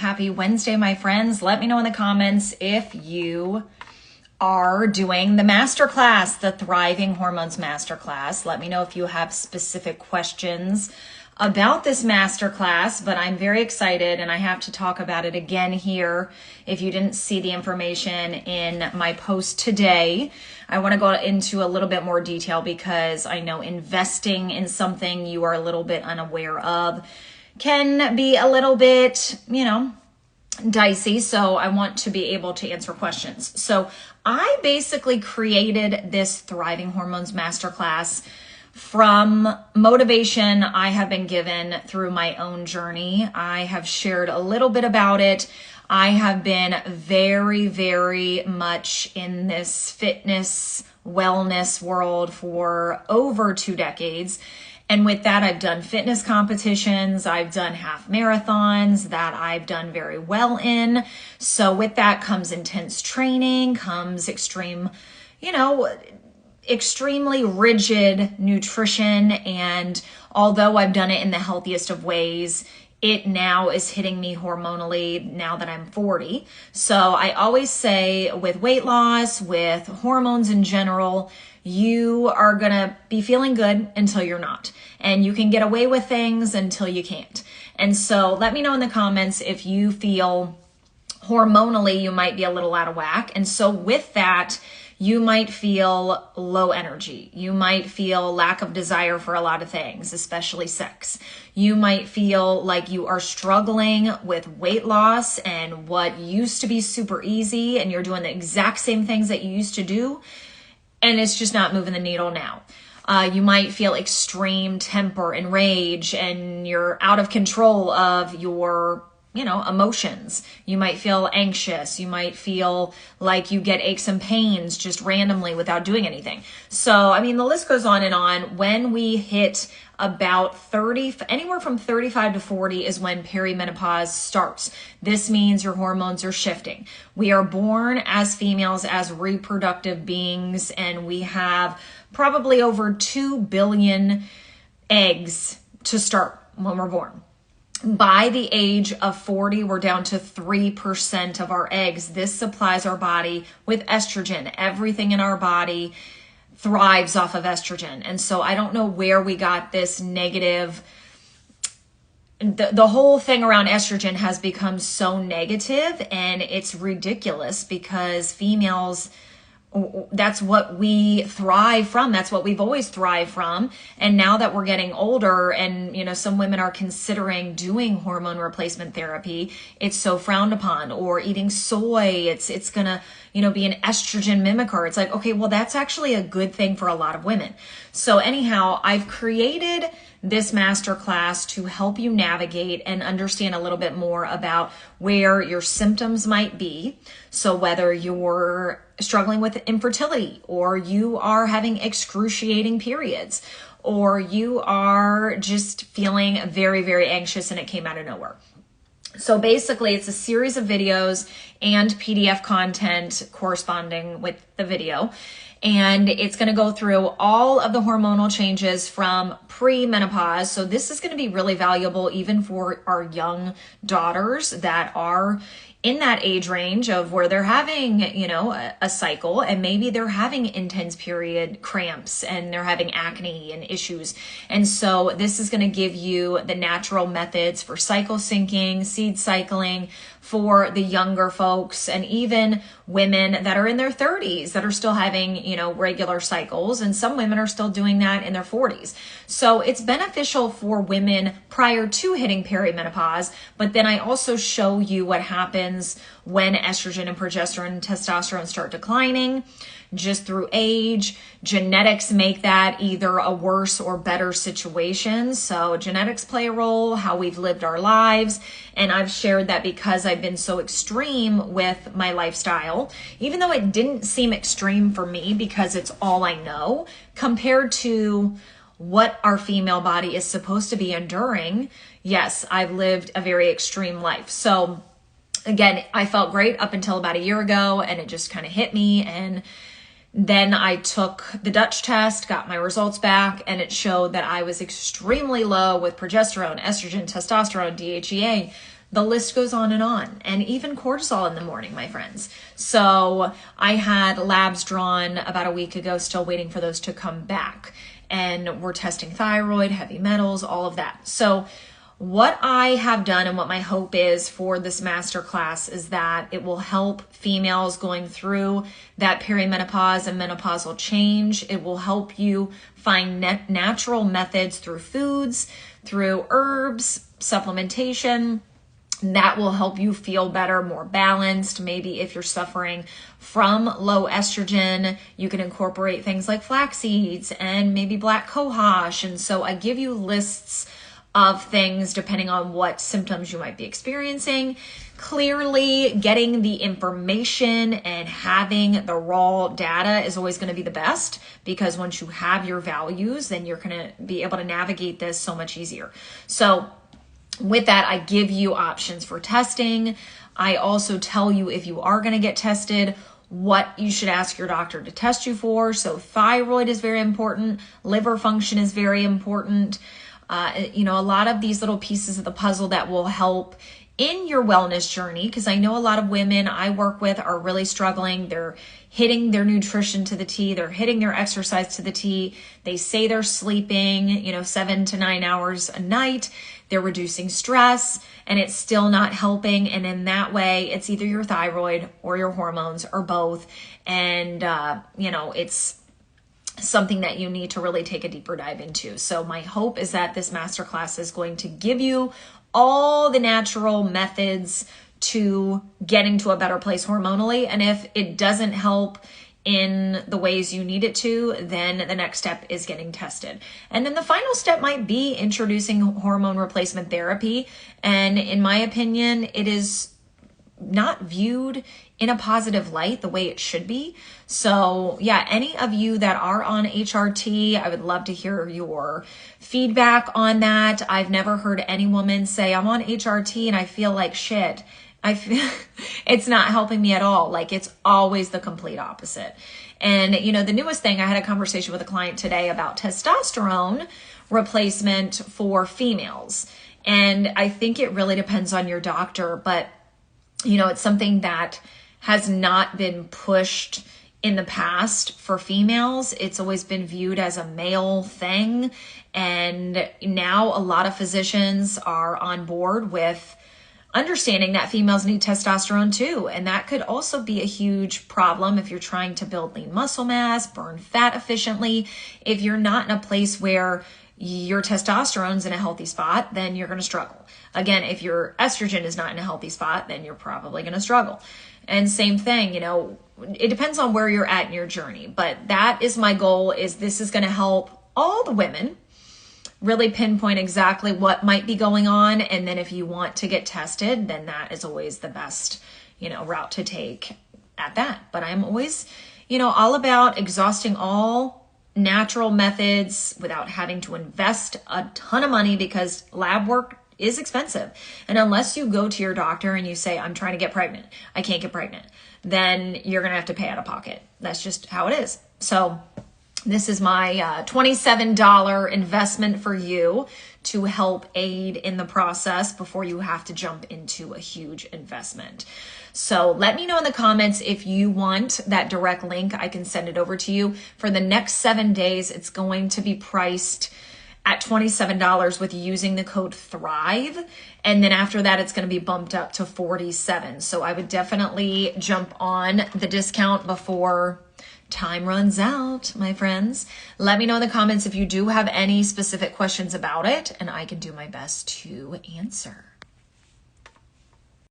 Happy Wednesday, my friends. Let me know in the comments if you are doing the masterclass, the Thriving Hormones Masterclass. Let me know if you have specific questions about this masterclass, but I'm very excited and I have to talk about it again here. If you didn't see the information in my post today, I want to go into a little bit more detail because I know investing in something you are a little bit unaware of can be a little bit, dicey. So I want to be able to answer questions. So I basically created this Thriving Hormones Masterclass from motivation I have been given through my own journey. I have shared a little bit about it. I have been very, very much in this fitness, wellness world for over 2 decades. And with that, I've done fitness competitions. I've done half marathons that I've done very well in. So with that comes intense training, comes extremely rigid nutrition. And although I've done it in the healthiest of ways, it now is hitting me hormonally now that I'm 40. So I always say with weight loss, with hormones in general, you are going to be feeling good until you're not. And you can get away with things until you can't. And so let me know in the comments if you feel hormonally you might be a little out of whack. And so with that, you might feel low energy. You might feel lack of desire for a lot of things, especially sex. You might feel like you are struggling with weight loss and what used to be super easy, and you're doing the exact same things that you used to do, and it's just not moving the needle now. You might feel extreme temper and rage, and you're out of control of your emotions. You might feel anxious. You might feel like you get aches and pains just randomly without doing anything. So, the list goes on and on. When we hit about 30, anywhere from 35 to 40 is when perimenopause starts. This means your hormones are shifting. We are born as females as reproductive beings, and we have probably over 2 billion eggs to start when we're born. By the age of 40, we're down to 3% of our eggs. This supplies our body with estrogen. Everything in our body thrives off of estrogen. And so I don't know where we got this negative. The whole thing around estrogen has become so negative, and it's ridiculous because females, that's what we thrive from. That's what we've always thrived from. And now that we're getting older and, some women are considering doing hormone replacement therapy, it's so frowned upon. Or eating soy, it's going to, be an estrogen mimicker. It's like, okay, well, that's actually a good thing for a lot of women. So anyhow, I've created this masterclass to help you navigate and understand a little bit more about where your symptoms might be. So whether you're struggling with infertility, or you are having excruciating periods, or you are just feeling very, very anxious and it came out of nowhere. So basically, it's a series of videos and PDF content corresponding with the video. And it's going to go through all of the hormonal changes from pre-menopause. So this is going to be really valuable even for our young daughters that are in that age range of where they're having, a cycle, and maybe they're having intense period cramps and they're having acne and issues. And so this is going to give you the natural methods for cycle syncing, seed cycling for the younger folks, and even women that are in their 30s that are still having, regular cycles. And some women are still doing that in their 40s. So it's beneficial for women prior to hitting perimenopause. But then I also show you what happens when estrogen and progesterone and testosterone start declining just through age. Genetics make that either a worse or better situation. So genetics play a role, how we've lived our lives. And I've shared that because I've been so extreme with my lifestyle, even though it didn't seem extreme for me because it's all I know, compared to what our female body is supposed to be enduring. Yes, I've lived a very extreme life. So again, I felt great up until about a year ago, and it just kind of hit me. And then I took the Dutch test, got my results back, and it showed that I was extremely low with progesterone, estrogen, testosterone, DHEA, The list goes on, and even cortisol in the morning, my friends. So I had labs drawn about a week ago, still waiting for those to come back. And we're testing thyroid, heavy metals, all of that. So what I have done and what my hope is for this masterclass is that it will help females going through that perimenopause and menopausal change. It will help you find natural methods through foods, through herbs, supplementation, that will help you feel better, more balanced. Maybe if you're suffering from low estrogen, you can incorporate things like flax seeds and maybe black cohosh. And so I give you lists of things depending on what symptoms you might be experiencing. Clearly, getting the information and having the raw data is always going to be the best, because once you have your values, then you're going to be able to navigate this so much easier. So with that, I give you options for testing. I also tell you, if you are going to get tested, what you should ask your doctor to test you for. So thyroid is very important. Liver function is very important. A lot of these little pieces of the puzzle that will help in your wellness journey, because I know a lot of women I work with are really struggling. They're hitting their nutrition to the T. They're hitting their exercise to the T. They say they're sleeping, 7 to 9 hours a night. They're reducing stress, and it's still not helping. And in that way, it's either your thyroid or your hormones or both. And, it's something that you need to really take a deeper dive into. So my hope is that this masterclass is going to give you all the natural methods to getting to a better place hormonally. And if it doesn't help in the ways you need it to, then the next step is getting tested. And then the final step might be introducing hormone replacement therapy. And in my opinion, it is not viewed in a positive light the way it should be. So yeah, any of you that are on HRT, I would love to hear your feedback on that. I've never heard any woman say, I'm on HRT and I feel like shit. I feel it's not helping me at all. Like, it's always the complete opposite. And the newest thing, I had a conversation with a client today about testosterone replacement for females. And I think it really depends on your doctor, but it's something that has not been pushed in the past for females. It's always been viewed as a male thing. And now a lot of physicians are on board with understanding that females need testosterone too. And that could also be a huge problem if you're trying to build lean muscle mass, burn fat efficiently. If you're not in a place where your testosterone's in a healthy spot, then you're going to struggle. Again, if your estrogen is not in a healthy spot, then you're probably going to struggle. And same thing, it depends on where you're at in your journey. But that is my goal, is this is going to help all the women really pinpoint exactly what might be going on. And then if you want to get tested, then that is always the best, route to take at that. But I'm always, all about exhausting all natural methods without having to invest a ton of money, because lab work is expensive. And unless you go to your doctor and you say, I'm trying to get pregnant, I can't get pregnant, then you're going to have to pay out of pocket. That's just how it is. So this is my $27 investment for you to help aid in the process before you have to jump into a huge investment. So let me know in the comments if you want that direct link. I can send it over to you. For the next 7 days, it's going to be priced at $27 with using the code THRIVE. And then after that, it's going to be bumped up to $47. So I would definitely jump on the discount before time runs out, my friends. Let me know in the comments if you do have any specific questions about it, and I can do my best to answer.